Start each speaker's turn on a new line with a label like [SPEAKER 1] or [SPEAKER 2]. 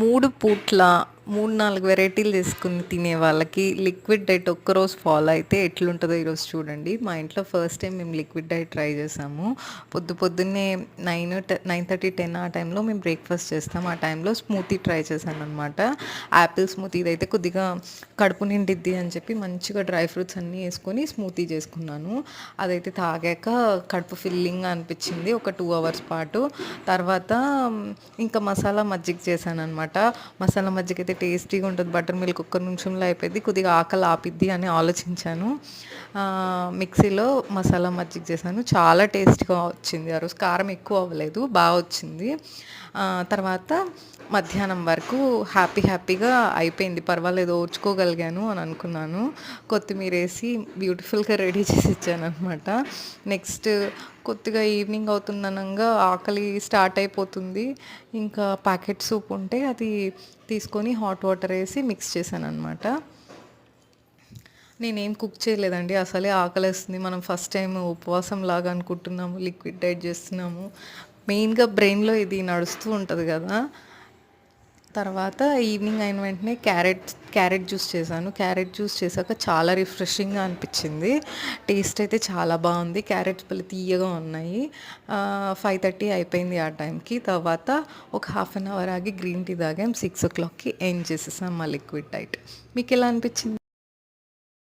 [SPEAKER 1] 3 పూట్ల 3, 4 వెరైటీలు చేసుకొని తినే వాళ్ళకి లిక్విడ్ డైట్ ఒక్కరోజు ఫాలో అయితే ఎట్లుంటుందో ఈరోజు చూడండి. మా ఇంట్లో ఫస్ట్ టైం మేము లిక్విడ్ డైట్ ట్రై చేసాము. పొద్దున్నే 9:30, 10 ఆ టైంలో మేము బ్రేక్ఫాస్ట్ చేస్తాం. ఆ టైంలో స్మూతీ ట్రై చేశాననమాట. యాపిల్ స్మూతీ ఇదైతే కొద్దిగా కడుపు నిండిద్ది అని చెప్పి మంచిగా డ్రై ఫ్రూట్స్ అన్నీ వేసుకొని స్మూతీ చేసుకున్నాను. అదైతే తాగాక కడుపు ఫిల్లింగ్గా అనిపించింది ఒక 2 అవర్స్ పాటు. తర్వాత ఇంకా మసాలా మజ్జిగ చేశాను అనమాట. మసాలా మజ్జిగ అయితే టేస్టీగా ఉంటుంది. బటర్ మిల్క్ ఒక్క నిమిషంలో అయిపోయింది. కొద్దిగా ఆకలి ఆపిద్ది అని ఆలోచించాను. మిక్సీలో మసాలా మజ్జిగ చేశాను. చాలా టేస్ట్గా వచ్చింది. ఆ రోజు కారం ఎక్కువ అవ్వలేదు, బాగా వచ్చింది. తర్వాత మధ్యాహ్నం వరకు హ్యాపీగా అయిపోయింది. పర్వాలేదు, ఓర్చుకోగలిగాను అని అనుకున్నాను. కొత్తిమీర వేసి బ్యూటిఫుల్గా రెడీ చేసి ఇచ్చాను అనమాట. నెక్స్ట్ కొద్దిగా ఈవినింగ్ అవుతుందనంగా ఆకలి స్టార్ట్ అయిపోతుంది. ఇంకా ప్యాకెట్ సూప్ ఉంటే అది తీసుకొని హాట్ వాటర్ వేసి మిక్స్ చేశాను అనమాట. నేనేం కుక్ చేయలేదండి. అసలే ఆకలేస్తుంది. మనం ఫస్ట్ టైం ఉపవాసం లాగా అనుకుంటున్నాము, లిక్విడ్ డైట్ చేస్తున్నాము. మెయిన్గా బ్రెయిన్లో ఇది నడుస్తూ ఉంటుంది కదా. తర్వాత ఈవినింగ్ అయిన వెంటనే క్యారెట్ జ్యూస్ చేశాను. క్యారెట్ జ్యూస్ చేశాక చాలా రిఫ్రెషింగ్గా అనిపించింది. టేస్ట్ అయితే చాలా బాగుంది. క్యారెట్స్ భలే తీయగా ఉన్నాయి. 5:30 అయిపోయింది ఆ టైంకి. తర్వాత ఒక హాఫ్ అన్ అవర్ ఆగి గ్రీన్ టీ తాగాం. 6 o'clockకి ఎండ్ చేసేసాం మా లిక్విడ్ డైట్. మీకు ఎలా అనిపించింది?